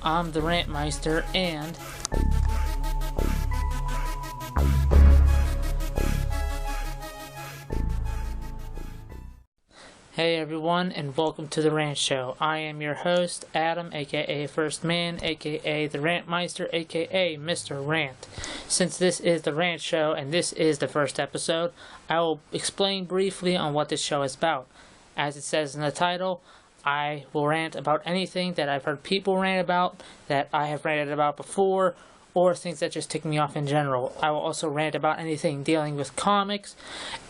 I'm the Rant Meister, and hey everyone, and welcome to the Rant Show. I am your host, Adam, aka First Man, aka the Rant Meister, aka Mr. Rant. Since this is the Rant Show and this is the first episode, I will explain briefly on what this show is about. As it says in the title, I will rant about anything that I've heard people rant about, that I have ranted about before, or things that just tick me off in general. I will also rant about anything dealing with comics,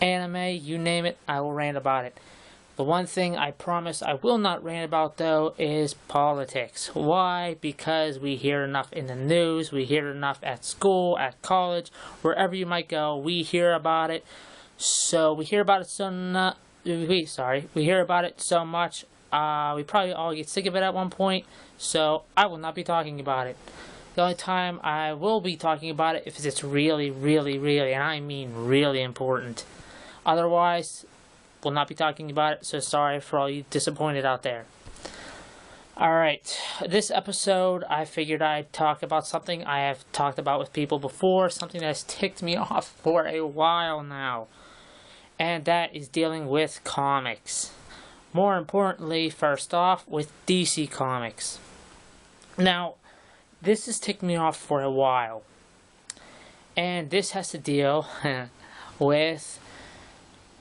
anime, you name it, I will rant about it. The one thing I promise I will not rant about, though, is politics. Why? Because we hear enough in the news, we hear enough at school, at college, wherever you might go, we hear about it. So, we hear about it so much, we probably all get sick of it at one point, so I will not be talking about it. The only time I will be talking about it if it's really, and I mean really important. Otherwise, will not be talking about it, so sorry for all you disappointed out there. Alright, this episode I figured I'd talk about something I have talked about with people before, something that's ticked me off for a while now, and that is dealing with comics. More importantly, first off, with DC Comics. Now, this has ticked me off for a while, and this has to deal with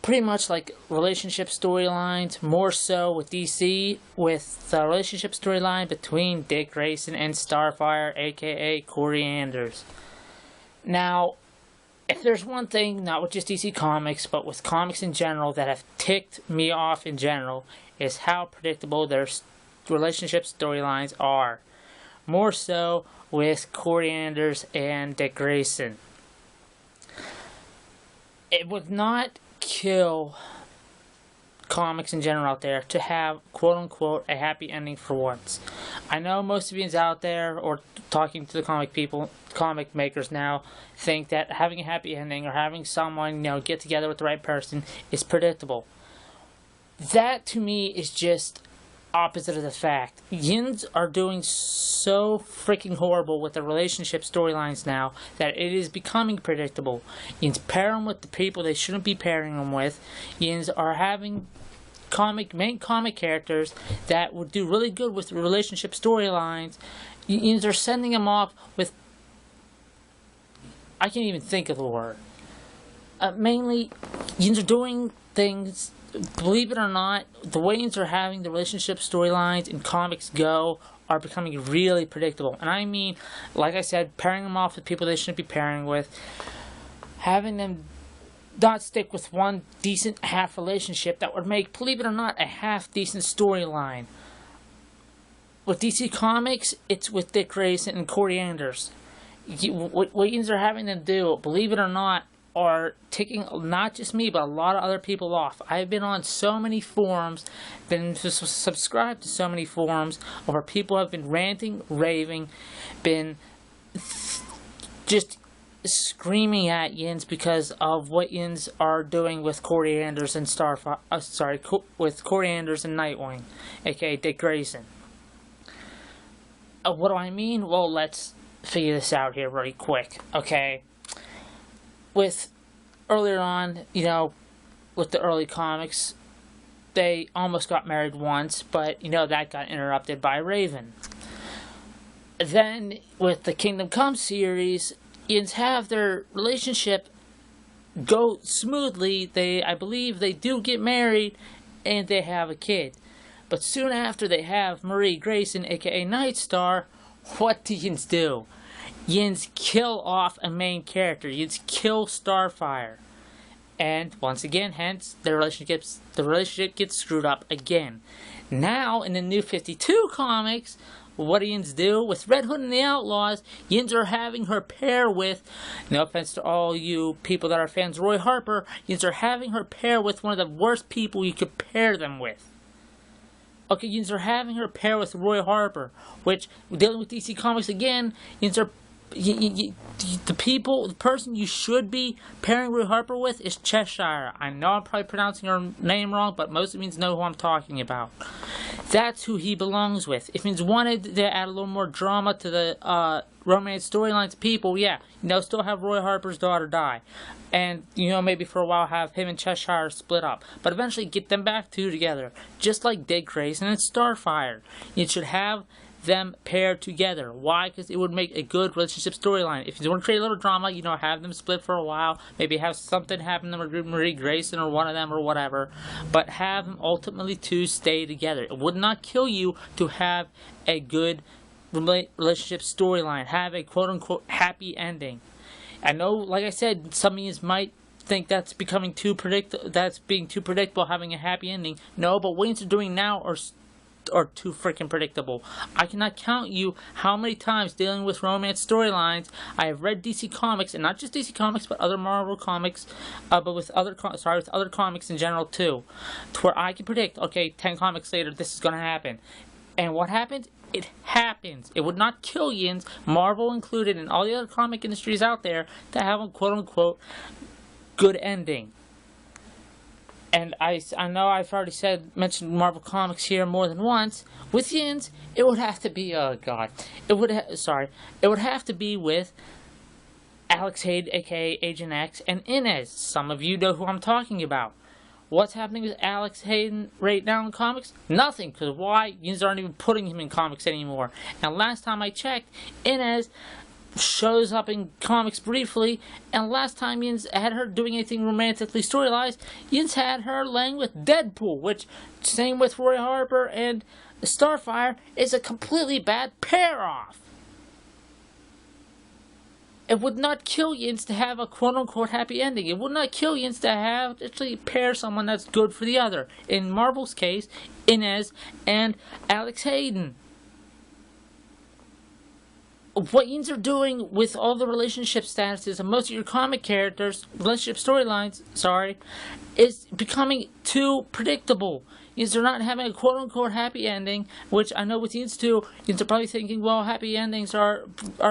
pretty much like relationship storylines, more so with DC, with the relationship storyline between Dick Grayson and Starfire, aka Corey Anders. Now, if there's one thing, not with just DC Comics, but with comics in general, that have ticked me off in general, is how predictable their relationship storylines are. More so with Corey Anders and Dick Grayson. It would not kill comics in general out there to have quote-unquote a happy ending for once. I know most of you out there, or talking to the comic makers now, think that having a happy ending or having someone, get together with the right person is predictable. That to me is just opposite of the fact. Yins are doing so freaking horrible with the relationship storylines now that it is becoming predictable. Yins pair them with the people they shouldn't be pairing them with. Yins are having main comic characters that would do really good with relationship storylines. Yins are sending them off with, I can't even think of the word. Mainly, Yins are doing things. Believe it or not, the way Yins are having the relationship storylines in comics go are becoming really predictable. And I mean, like I said, pairing them off with people they shouldn't be pairing with, having them not stick with one decent half relationship that would make, believe it or not, a half decent storyline. With DC Comics, it's with Dick Grayson and Corey Anders. What Yins are having them do, believe it or not, are ticking not just me, but a lot of other people off. I've been on so many forums, been subscribed to so many forums where people have been ranting, raving, been just screaming at Yins because of what Yins are doing with Corey Anders and with Corey Anders and Nightwing, aka Dick Grayson. What do I mean? Well, let's figure this out here really quick, okay? With earlier on, with the early comics, they almost got married once, but, that got interrupted by Raven. Then, with the Kingdom Come series, Yins have their relationship go smoothly. I believe they do get married, and they have a kid. But soon after they have Marie Grayson, aka Nightstar, what do Yins do? Yins kill off a main character. Yins kill Starfire. And once again, hence, the relationship gets screwed up again. Now, in the New 52 comics, what do Yins do? With Red Hood and the Outlaws, Yins are having her pair with, no offense to all you people that are fans of Roy Harper, Yins are having her pair with one of the worst people you could pair them with. Okay, Yins are having her pair with Roy Harper, which, dealing with DC Comics again, Yins are the person you should be pairing Roy Harper with is Cheshire. I know I'm probably pronouncing her name wrong, but most of you know who I'm talking about. That's who he belongs with. If he's wanted to add a little more drama to the romance storylines, people, yeah, still have Roy Harper's daughter die. And, maybe for a while have him and Cheshire split up. But eventually get them back together. Just like Dick Grayson and Starfire. You should have them paired together. Why? Because it would make a good relationship storyline. If you want to create a little drama, have them split for a while, maybe have something happen to Marie Grayson or one of them or whatever, but have them ultimately two stay together. It would not kill you to have a good relationship storyline, have a quote-unquote happy ending. I know, like I said, some of you might think that's becoming too predictable, having a happy ending. No, but what you're doing now are too freaking predictable. I cannot count you how many times dealing with romance storylines I have read DC Comics, and not just DC Comics, but other Marvel comics, but with other comics in general too, to where I can predict, okay, 10 comics later, this is gonna happen. And what happens? It happens. It would not kill yins, Marvel included, and all the other comic industries out there, to have a quote-unquote good ending. And I know I've already mentioned Marvel Comics here more than once. With yins, it would have to be, it would have to be with Alex Hayden, aka Agent X, and Inez. Some of you know who I'm talking about. What's happening with Alex Hayden right now in comics? Nothing, because why? Yins aren't even putting him in comics anymore. And last time I checked, Inez shows up in comics briefly, and last time Yins had her doing anything romantically storylized, Yins had her laying with Deadpool, which, same with Roy Harper and Starfire, is a completely bad pair-off. It would not kill Yins to have a quote-unquote happy ending. It would not kill Yins to have actually pair someone that's good for the other. In Marvel's case, Inez and Alex Hayden. What yins are doing with all the relationship statuses of most of your comic characters, relationship storylines, is becoming too predictable. Yins are not having a quote-unquote happy ending, which I know with yins too, yins are probably thinking, well, happy endings are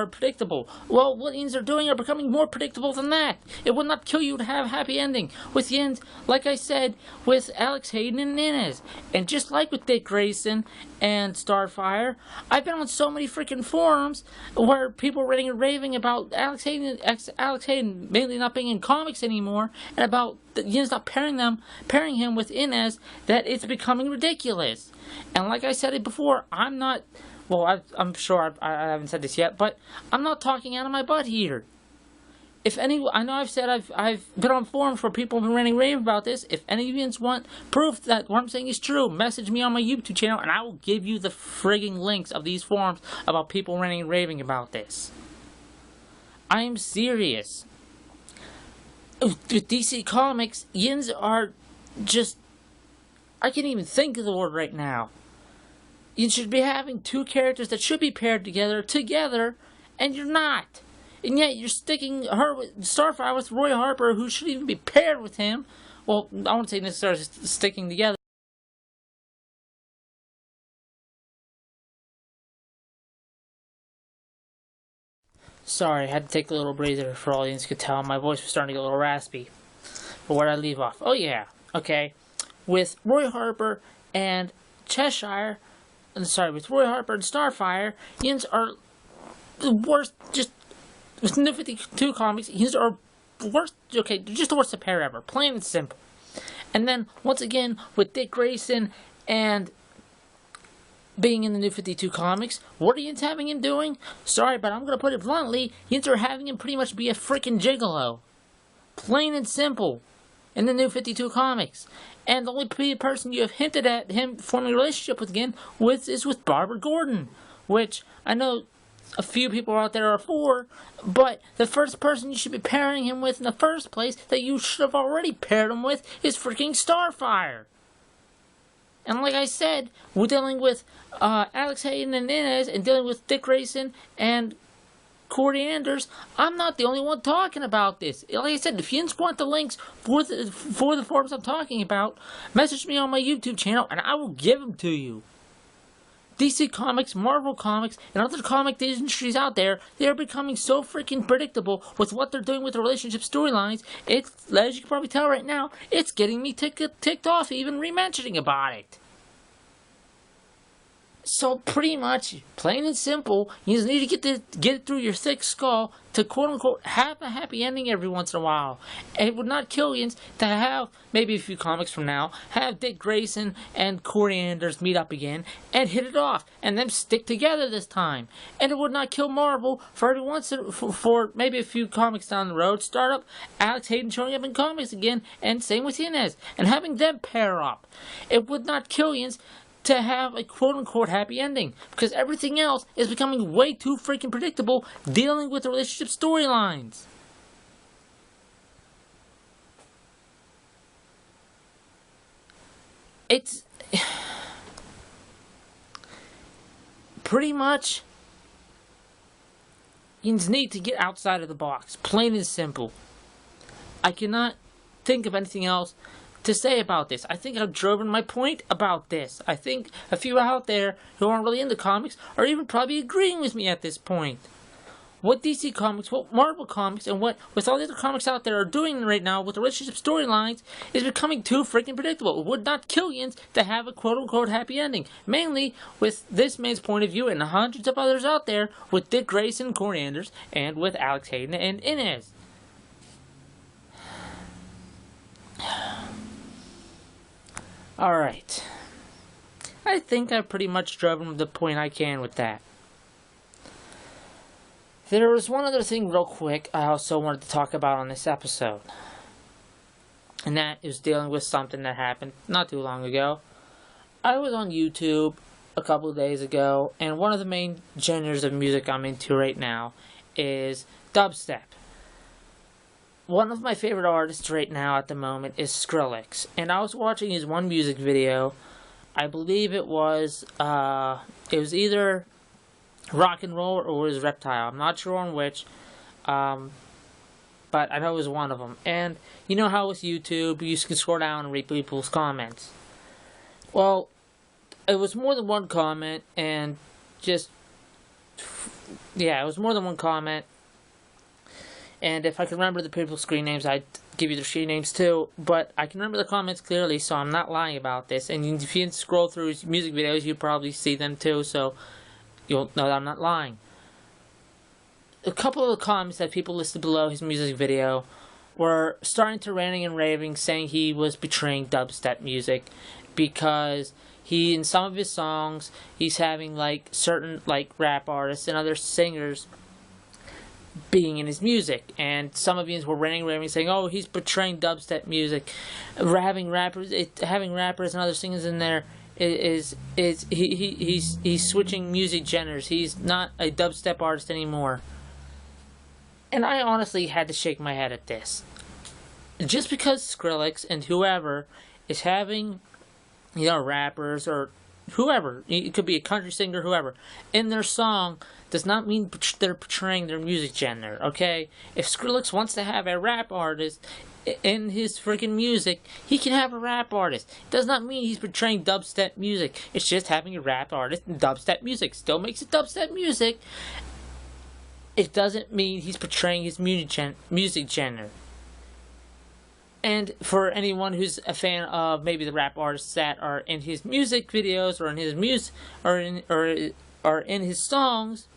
predictable. Well, what yins are doing are becoming more predictable than that. It would not kill you to have a happy ending. With yins, like I said, with Alex Hayden and Inez. And just like with Dick Grayson and Starfire, I've been on so many freaking forums where people are ranting and raving about Alex Hayden mainly not being in comics anymore, and about Yins not pairing him with Inez, that it's becoming ridiculous. And like I said it before, I'm not, well, I'm sure I haven't said this yet, but I'm not talking out of my butt here. If any, I know I've said I've been on forums where people have been ranting and raving about this. If any of you want proof that what I'm saying is true, message me on my YouTube channel, and I will give you the frigging links of these forums about people ranting and raving about this. I am serious. With DC Comics, yins are just, I can't even think of the word right now. You should be having two characters that should be paired together, and you're not. And yet you're sticking her with Starfire with Roy Harper, who shouldn't even be paired with him. Well, I won't say necessarily sticking together. Sorry, I had to take a little breather for all you could tell. My voice was starting to get a little raspy. But where did I leave off? Oh yeah, okay. With Roy Harper and Cheshire, with Roy Harper and Starfire, yins are the worst, just, with New 52 comics, yins are worst, okay, they're just the worst pair ever, plain and simple. And then, once again, with Dick Grayson and being in the New 52 comics, what are yins having him doing? Sorry, but I'm going to put it bluntly, yins are having him pretty much be a freaking gigolo. Plain and simple. In the New 52 comics. And the only person you have hinted at him forming a relationship with again is with Barbara Gordon. Which, I know a few people out there are for, but the first person you should be pairing him with in the first place that you should have already paired him with is freaking Starfire. And like I said, we're dealing with Alex Hayden and Inez, and dealing with Dick Grayson and Corey Anders. I'm not the only one talking about this. Like I said, if you want the links for the forums I'm talking about, message me on my YouTube channel, and I will give them to you. DC Comics, Marvel Comics, and other comic industries out there, they are becoming so freaking predictable with what they're doing with the relationship storylines. It's, as you can probably tell right now, it's getting me ticked off even re-mentioning about it. So pretty much, plain and simple, you just need to get it through your thick skull to quote-unquote have a happy ending every once in a while. And it would not kill you to have, maybe a few comics from now, have Dick Grayson and Corey Anders meet up again and hit it off and them stick together this time. And it would not kill Marvel for every once for maybe a few comics down the road, start up Alex Hayden showing up in comics again, and same with Inez, and having them pair up. It would not kill you to have a quote-unquote happy ending, because everything else is becoming way too freaking predictable dealing with the relationship storylines. It's pretty much, you need to get outside of the box, plain and simple. I cannot think of anything else to say about this. I think I've driven my point about this. I think a few out there who aren't really into comics are even probably agreeing with me at this point. What DC Comics, what Marvel Comics, and what with all the other comics out there are doing right now with the relationship storylines is becoming too freaking predictable. It would not kill you to have a quote-unquote happy ending. Mainly with this man's point of view and hundreds of others out there with Dick Grayson, Corey Anders, and with Alex Hayden and Inez. Alright, I think I've pretty much driven the point I can with that. There was one other thing real quick I also wanted to talk about on this episode. And that is dealing with something that happened not too long ago. I was on YouTube a couple of days ago, and one of the main genres of music I'm into right now is dubstep. One of my favorite artists right now at the moment is Skrillex, and I was watching his one music video. I believe it was either Rock and Roll or it was Reptile. I'm not sure on which, but I know it was one of them. And you know how with YouTube, you can scroll down and read people's comments. Well, it was more than one comment, and it was more than one comment. And if I can remember the people's screen names, I'd give you their screen names too. But I can remember the comments clearly, so I'm not lying about this. And if you scroll through his music videos, you probably see them too, so you'll know that I'm not lying. A couple of the comments that people listed below his music video were starting to ranting and raving, saying he was betraying dubstep music because in some of his songs, he's having certain rap artists and other singers being in his music, and some of you were ranting and raving, saying, "Oh, he's betraying dubstep music, having rappers and other singers in there he's switching music genres. He's not a dubstep artist anymore." And I honestly had to shake my head at this. Just because Skrillex and whoever is having, rappers or whoever, it could be a country singer, whoever, in their song, does not mean they're portraying their music genre, okay? If Skrillex wants to have a rap artist in his freaking music, he can have a rap artist. It does not mean he's portraying dubstep music. It's just having a rap artist in dubstep music. Still makes it dubstep music. It doesn't mean he's portraying his music genre. And for anyone who's a fan of maybe the rap artists that are in his music videos or in his or in his songs,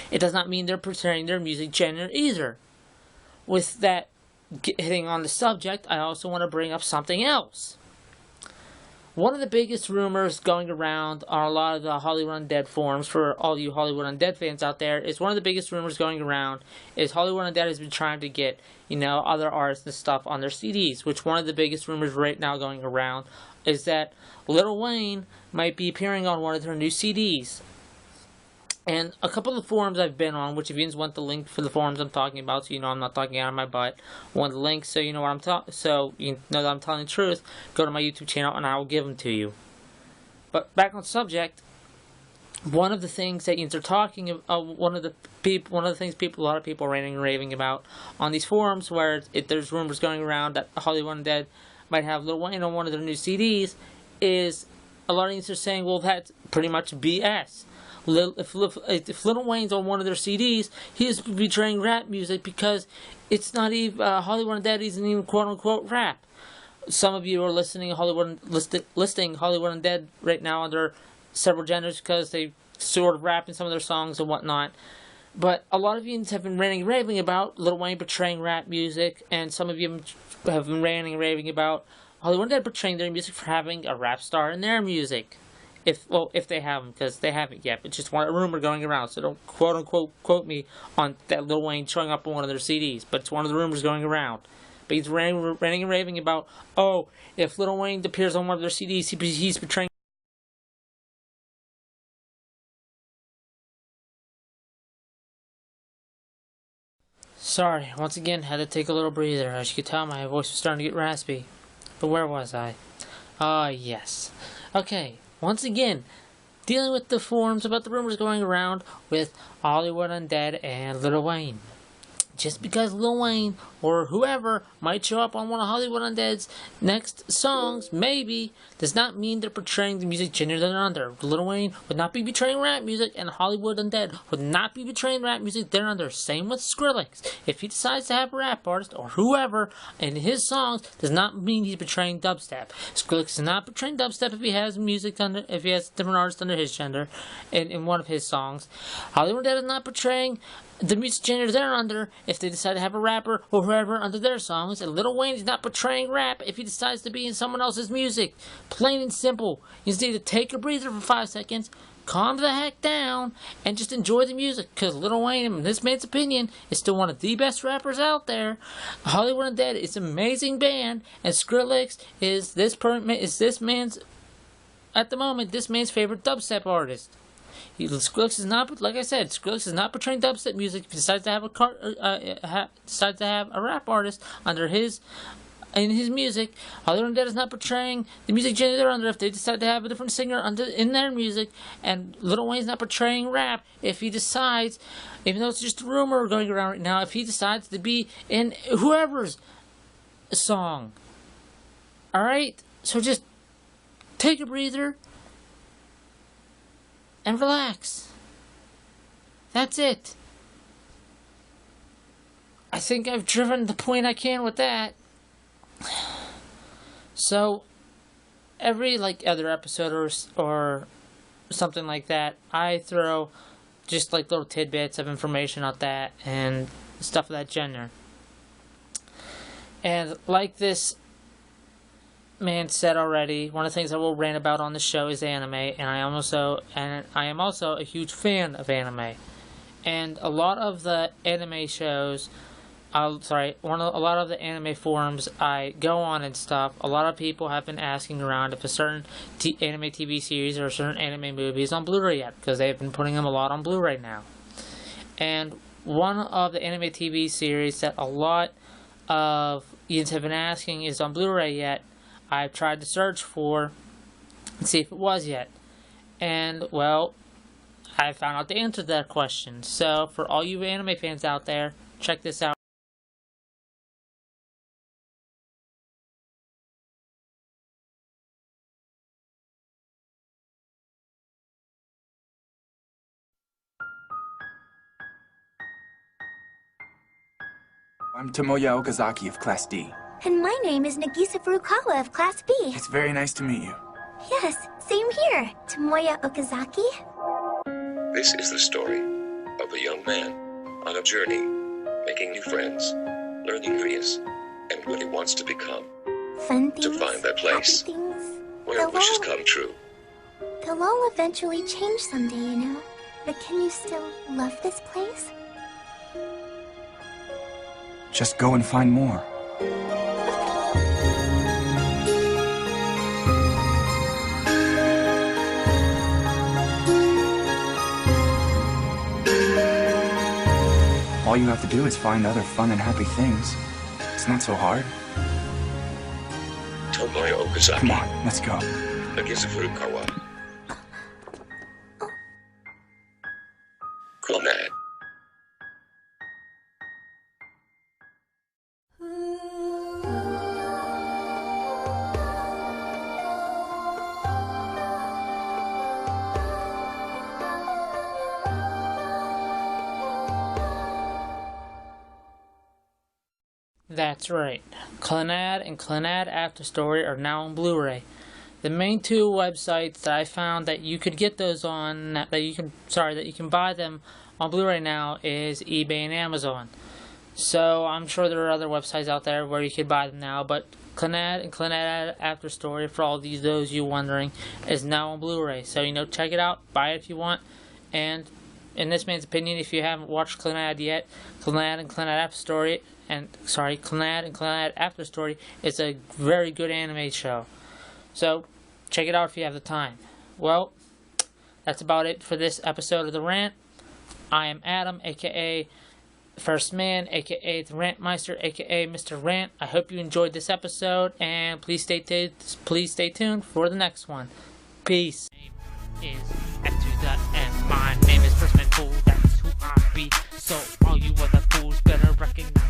it does not mean they're portraying their music genre either. With that hitting on the subject, I also want to bring up something else. One of the biggest rumors going around on a lot of the Hollywood Undead forums, for all you Hollywood Undead fans out there, is one of the biggest rumors going around is Hollywood Undead has been trying to get, other artists and stuff on their CDs, which one of the biggest rumors right now going around is that Lil Wayne might be appearing on one of their new CDs. And a couple of the forums I've been on, which if you want the link for the forums I'm talking about, so I'm not talking out of my butt, want the link so you know what I'm so you know that I'm telling the truth, go to my YouTube channel and I will give them to you. But back on subject, one of the things that they're talking about, one of the things a lot of people are ranting and raving about on these forums, where there's rumors going around that Hollywood Undead might have Lil Wayne on one of their new CDs, is a lot of these are saying, well, that's pretty much BS. If Lil Wayne's on one of their CDs, he is betraying rap music because it's not even Hollywood Undead isn't even quote unquote rap. Some of you are listing Hollywood Undead right now under several genders because they sort of rap in some of their songs and whatnot. But a lot of you have been ranting and raving about Lil Wayne portraying rap music, and some of you have been ranting and raving about Hollywood Undead portraying their music for having a rap star in their music. If they have them, because they haven't yet. It's just a rumor going around, so don't quote unquote quote me on that Lil Wayne showing up on one of their CDs. But it's one of the rumors going around. But he's ranting and raving about, oh, if Lil Wayne appears on one of their CDs, he's portraying. Sorry, once again, had to take a little breather. As you could tell, my voice was starting to get raspy. But where was I? Yes. Okay, once again, dealing with the forums about the rumors going around with Hollywood Undead and Lil Wayne. Just because Lil Wayne or whoever might show up on one of Hollywood Undead's next songs, maybe, does not mean they're portraying the music genre they're under. Lil Wayne would not be betraying rap music, and Hollywood Undead would not be betraying rap music they're under. Same with Skrillex. If he decides to have a rap artist or whoever in his songs, does not mean he's betraying dubstep. Skrillex is not betraying dubstep if he has if he has different artists under his gender in one of his songs. Hollywood Undead is not portraying the music genre they're under if they decide to have a rapper or whoever under their songs, and Lil Wayne is not portraying rap if he decides to be in someone else's music. Plain and simple. You just need to take a breather for 5 seconds, calm the heck down, and just enjoy the music, because Lil Wayne, in this man's opinion, is still one of the best rappers out there. Hollywood Undead is an amazing band, and Skrillex is this man's, at the moment, this man's favorite dubstep artist. Skrillex is not, like I said, Skrillex is not portraying dubstep music. If he decides to have a rap artist under his music, Hollywood Undead is not portraying the music genre they're under if they decide to have a different singer in their music, and Lil Wayne's not portraying rap if he decides, even though it's just a rumor going around right now, if he decides to be in whoever's song. Alright? So just take a breather and relax. That's it. I think I've driven the point I can with that. So, every other episode or something like that, I throw just little tidbits of information on that and stuff of that genre. And like this man said already, one of the things I will rant about on the show is anime, and I am also a huge fan of anime. And a lot of the anime shows, a lot of the anime forums I go on and stuff, a lot of people have been asking around if a certain anime TV series or a certain anime movie is on Blu-ray yet, because they've been putting them a lot on Blu-ray now. And one of the anime TV series that a lot of Ians have been asking is on Blu-ray yet. I've tried to search for and see if it was yet. And, well, I found out the answer to that question. So, for all you anime fans out there, check this out. I'm Tomoya Okazaki of Class D. And my name is Nagisa Furukawa of Class B. It's very nice to meet you. Yes, same here. Tomoya Okazaki. This is the story of a young man on a journey, making new friends, learning who he is, and what he wants to become. Fun things, To find that place happy things. where wishes come true. They'll all eventually change someday, you know. But can you still love this place? Just go and find more. All you have to do is find other fun and happy things. It's not so hard. Tomoya Okazaki. Come on, let's go. Nagisa Furukawa. Cool man. That's right. Clannad and Clannad After Story are now on Blu-ray. The main two websites that I found that you could get those on, that you can buy them on Blu-ray now is eBay and Amazon. So I'm sure there are other websites out there where you could buy them now, but Clannad and Clannad After Story, for all those you wondering, is now on Blu-ray. So check it out, buy it if you want, and in this man's opinion, if you haven't watched Clannad yet, Clannad and Clannad After Story is a very good anime show. So, check it out if you have the time. Well, that's about it for this episode of The Rant. I am Adam, aka First Man, aka The Rantmeister, aka Mr. Rant. I hope you enjoyed this episode, and please stay tuned for the next one. Peace. Is F2.M. My name is First Man Fool, that's who I be. So all you other fools better recognize